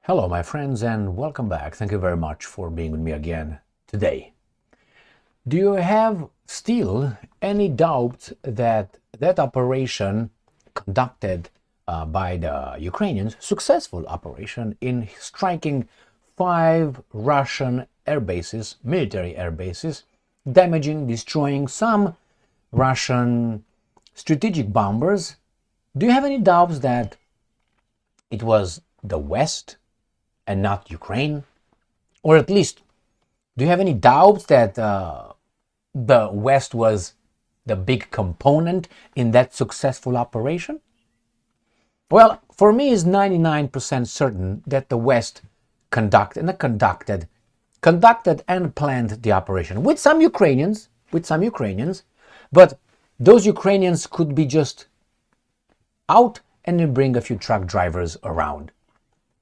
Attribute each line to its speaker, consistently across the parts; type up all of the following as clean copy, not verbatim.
Speaker 1: Hello, my friends, and welcome back. Thank you very much for being with me again today. Do you have still any doubt that that operation conducted by the Ukrainians, successful operation in striking 5 Russian air bases, military air bases, damaging, destroying some Russian strategic bombers? Do you have any doubts that it was the West and not Ukraine? Or at least, do you have any doubts that the West was the big component in that successful operation? Well, for me, it's 99% certain that the West conducted and planned the operation with some Ukrainians, but those Ukrainians could be just out and then bring a few truck drivers around.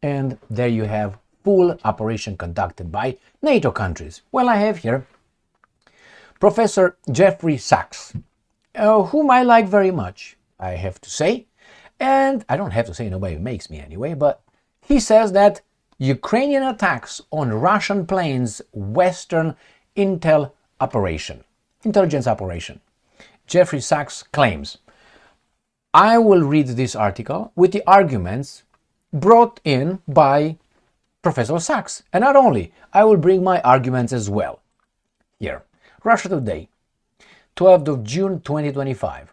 Speaker 1: And there you have full operation conducted by NATO countries. Well, I have here Professor Jeffrey Sachs, whom I like very much, I have to say. And I don't have to say, nobody makes me anyway, but he says that Ukrainian attacks on Russian planes, Western intelligence operation. Jeffrey Sachs claims, I will read this article with the arguments brought in by Professor Sachs. And not only, I will bring my arguments as well. Here, Russia Today, 12th of June 2025.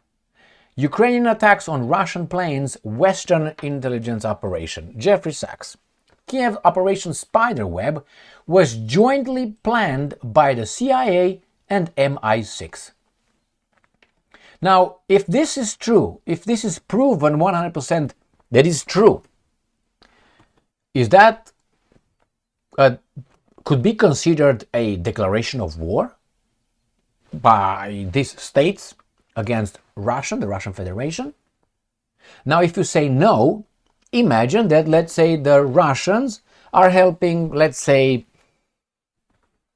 Speaker 1: Ukrainian attacks on Russian planes, Western intelligence operation. Jeffrey Sachs. Kiev Operation Spiderweb was jointly planned by the CIA and MI6. Now, if this is true, if this is proven 100% that is true, is that could be considered a declaration of war by these states against the Russian Federation? Now, if you say no, imagine that, let's say, the Russians are helping, let's say,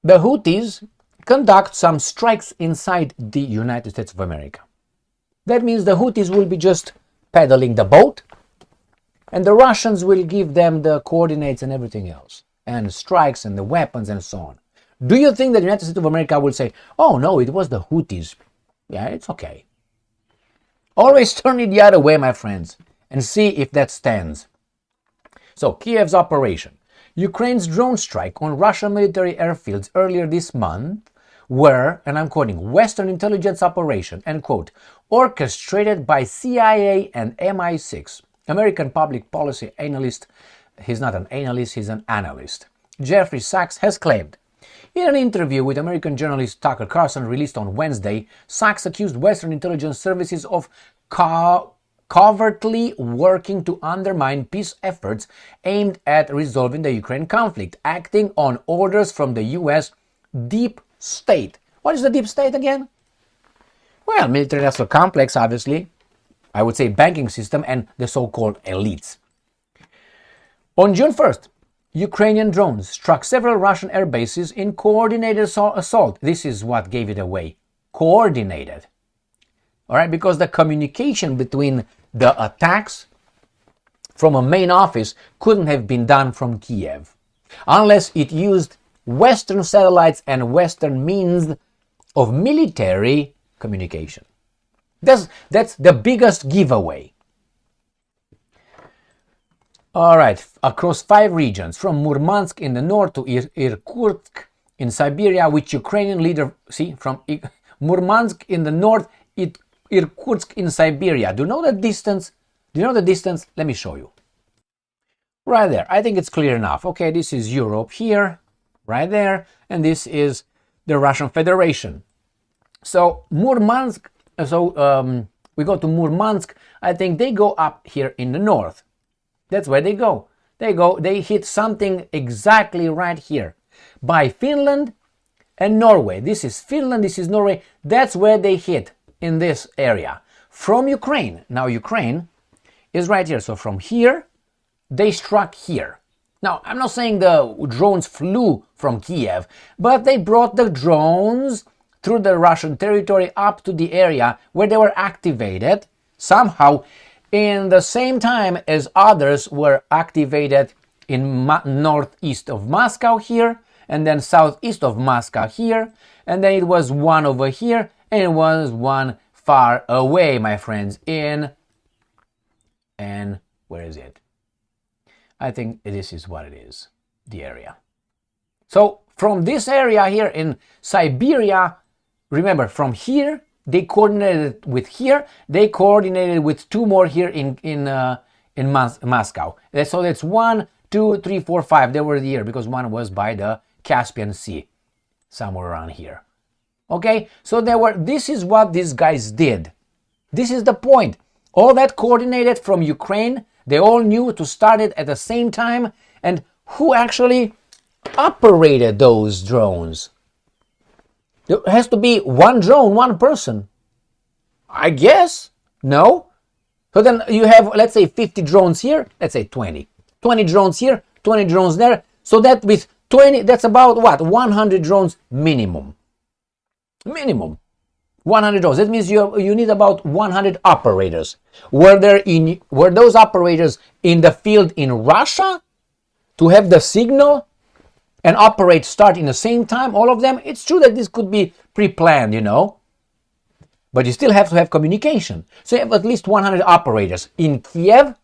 Speaker 1: the Houthis conduct some strikes inside the United States of America. That means the Houthis will be just pedaling the boat, and the Russians will give them the coordinates and everything else, and strikes and the weapons and so on. Do you think that the United States of America will say, oh no, it was the Houthis? Yeah, it's okay. Always turn it the other way, my friends, and see if that stands. So, Kiev's operation. Ukraine's drone strike on Russian military airfields earlier this month were, and I'm quoting, Western intelligence operation, end quote, orchestrated by CIA and MI6. American public policy analyst, he's not an analyst, he's an analyst, Jeffrey Sachs has claimed. In an interview with American journalist Tucker Carlson released on Wednesday, Sachs accused Western intelligence services of covertly working to undermine peace efforts aimed at resolving the Ukraine conflict, acting on orders from the U.S. deep state. What is the deep state again? Well, military-industrial complex, obviously. I would say banking system and the so-called elites. On June 1st, Ukrainian drones struck several Russian air bases in coordinated assault. This is what gave it away. Coordinated. All right, because the communication between the attacks from a main office couldn't have been done from Kiev, unless it used Western satellites and Western means of military communication. That's the biggest giveaway. All right, across 5 regions, from Murmansk in the north to Irkutsk in Siberia, which Ukrainian leader, from Murmansk in the north, Irkutsk in Siberia. Do you know the distance? Let me show you. Right there, I think it's clear enough. Okay, this is Europe here, right there, and this is the Russian Federation. So Murmansk, we go to Murmansk, I think they go up here in the north. That's where they go. They hit something exactly right here by Finland and Norway. This is Finland, this is Norway. That's where they hit in this area. From Ukraine. Now Ukraine is right here. So from here, they struck here. Now, I'm not saying the drones flew from Kiev, but they brought the drones through the Russian territory up to the area where they were activated somehow in the same time as others were activated in northeast of Moscow here, and then southeast of Moscow here, and then it was one over here, and it was one far away, my friends, and where is it? I think this is what it is, the area. So from this area here in Siberia, remember, from here they coordinated with here, they coordinated with two more here in Moscow. So that's 1, 2, 3, 4, 5. They were here because one was by the Caspian Sea, somewhere around here. Okay, so this is what these guys did. This is the point. All that coordinated from Ukraine, they all knew to start it at the same time. And who actually operated those drones? There has to be one drone, one person. I guess. No? So then you have, let's say, 50 drones here. Let's say 20. 20 drones here, 20 drones there. So that with 20, that's about what? 100 drones minimum. Minimum. 100 drones. That means you need about 100 operators. Were those operators in the field in Russia to have the signal and start in the same time, all of them? It's true that this could be pre-planned, but you still have to have communication. So you have at least 100 operators in Kiev.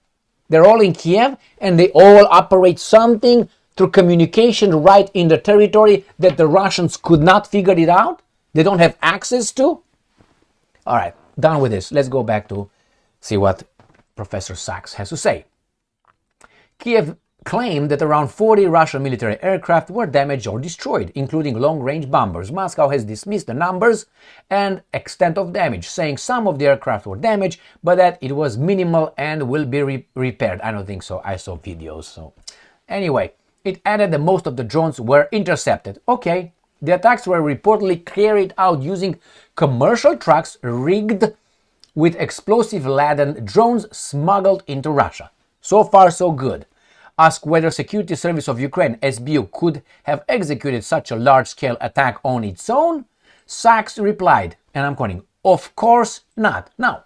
Speaker 1: They're all in Kiev, and they all operate something through communication right in the territory that the Russians could not figure it out. They don't have access to. All right, done with this. Let's go back to see what Professor Sachs has to say. Kiev claimed that around 40 Russian military aircraft were damaged or destroyed, including long-range bombers. Moscow has dismissed the numbers and extent of damage, saying some of the aircraft were damaged, but that it was minimal and will be repaired. I don't think so. I saw videos. So anyway, it added that most of the drones were intercepted. Okay, the attacks were reportedly carried out using commercial trucks rigged with explosive-laden drones smuggled into Russia. So far, so good. Asked whether Security Service of Ukraine, SBU, could have executed such a large-scale attack on its own, Sachs replied, and I'm quoting, "Of course not." Now,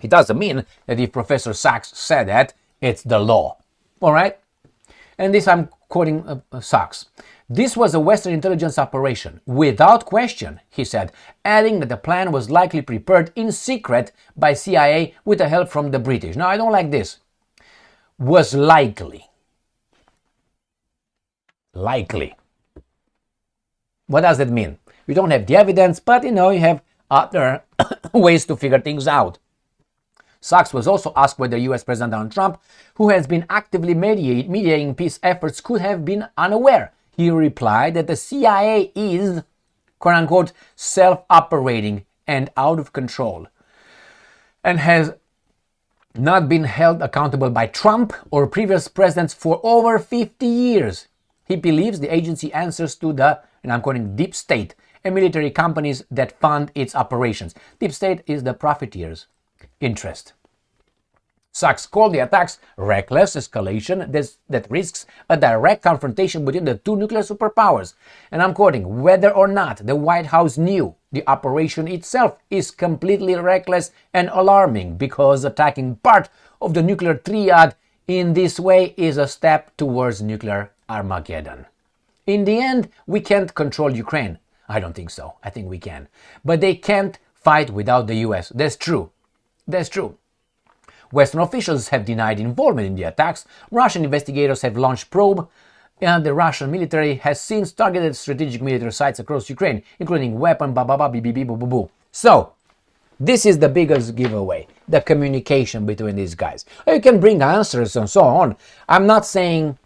Speaker 1: it doesn't mean that if Professor Sachs said that, it's the law. All right? And this I'm quoting Sachs. "This was a Western intelligence operation, without question," he said, adding that the plan was likely prepared in secret by CIA with the help from the British. Now, I don't like this. Was likely. Likely. What does that mean? We don't have the evidence, but you have other ways to figure things out. Sachs was also asked whether US President Donald Trump, who has been actively mediating peace efforts, could have been unaware. He replied that the CIA is, quote-unquote, self-operating and out of control, and has not been held accountable by Trump or previous presidents for over 50 years. He believes the agency answers to the, and I'm quoting, deep state and military companies that fund its operations. Deep state is the profiteers' interest. Sachs called the attacks reckless escalation that risks a direct confrontation between the two nuclear superpowers. And I'm quoting, "Whether or not the White House knew, the operation itself is completely reckless and alarming because attacking part of the nuclear triad in this way is a step towards nuclear Armageddon. In the end, we can't control Ukraine." I don't think so. I think we can. But they can't fight without the US. That's true. That's true. Western officials have denied involvement in the attacks. Russian investigators have launched probe, and the Russian military has since targeted strategic military sites across Ukraine, including weapon boo. So, this is the biggest giveaway, the communication between these guys. You can bring answers and so on. I'm not saying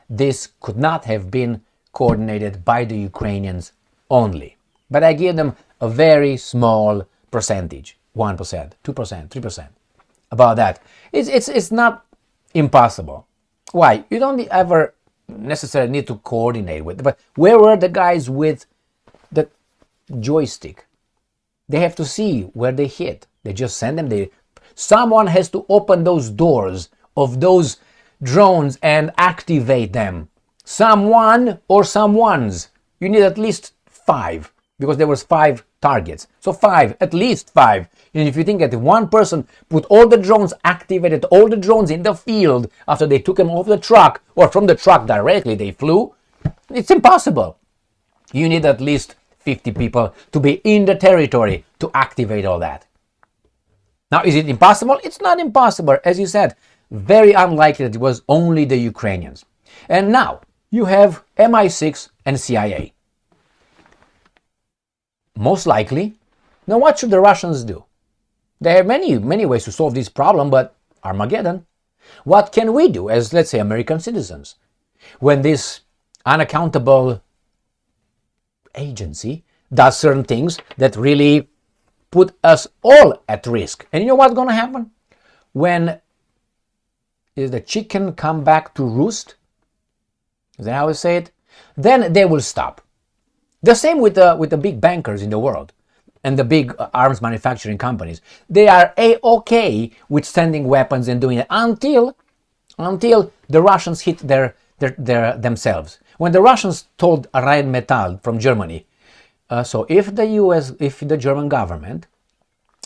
Speaker 1: this could not have been coordinated by the Ukrainians only, but I give them a very small percentage, 1%, 2%, 3%. About that. It's not impossible. Why? You don't ever necessarily need to coordinate with, but where were the guys with the joystick? They have to see where they hit. They just send them. Someone has to open those doors of those drones and activate them. Someone or someones. You need at least 5, because there was 5 targets. So 5, at least 5. And if you think that one person put all the drones, activated all the drones in the field after they took them off the truck, or from the truck directly they flew, it's impossible. You need at least 50 people to be in the territory to activate all that. Now, is it impossible? It's not impossible. As you said, very unlikely that it was only the Ukrainians. And now you have MI6 and CIA. Most likely. Now, what should the Russians do? They have many ways to solve this problem, but Armageddon. What can we do as, let's say, American citizens when this unaccountable agency does certain things that really put us all at risk? And you know what's going to happen? When is the chicken come back to roost? Is that how we say it? Then they will stop. The same with the big bankers in the world and the big arms manufacturing companies. They are okay with sending weapons and doing it until the Russians hit their themselves. When the Russians told Rheinmetall from Germany, so if the German government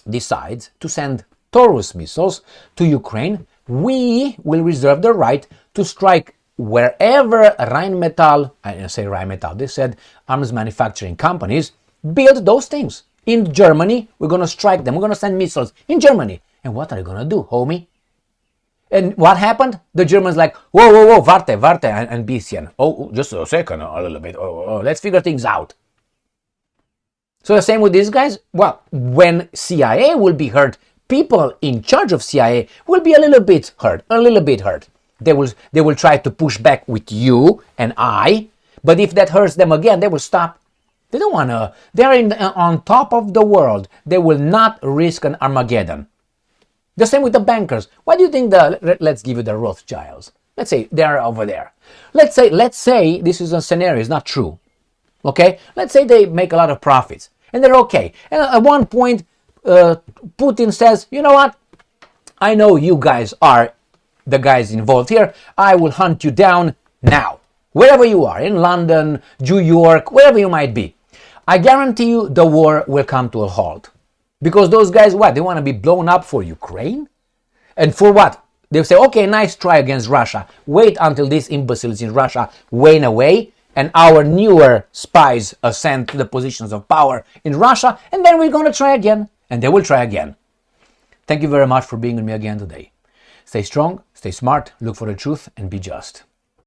Speaker 1: decides to send Taurus missiles to Ukraine, we will reserve the right to strike wherever Rheinmetall, I didn't say Rheinmetall, they said arms manufacturing companies build those things. In Germany, we're going to strike them. We're going to send missiles in Germany. And what are you going to do, homie? And what happened? The Germans like, whoa, warte, ein bisschen. Oh, just a second, a little bit. Oh, let's figure things out. So the same with these guys? Well, when CIA will be hurt, people in charge of CIA will be a little bit hurt. They will try to push back with you and I, but if that hurts them again, they will stop. They don't want to. They're on top of the world. They will not risk an Armageddon. The same with the bankers. Why do you think let's give you the Rothschilds. Let's say they're over there. Let's say this is a scenario, it's not true. Okay? Let's say they make a lot of profits and they're okay. And at one point, Putin says, you know what? I know you guys are the guys involved here. I will hunt you down now. Wherever you are, in London, New York, wherever you might be. I guarantee you the war will come to a halt. Because those guys, what? They want to be blown up for Ukraine? And for what? They'll say, okay, nice try against Russia. Wait until these imbeciles in Russia wane away and our newer spies ascend to the positions of power in Russia, and then we're going to try again. And they will try again. Thank you very much for being with me again today. Stay strong, stay smart, look for the truth, and be just.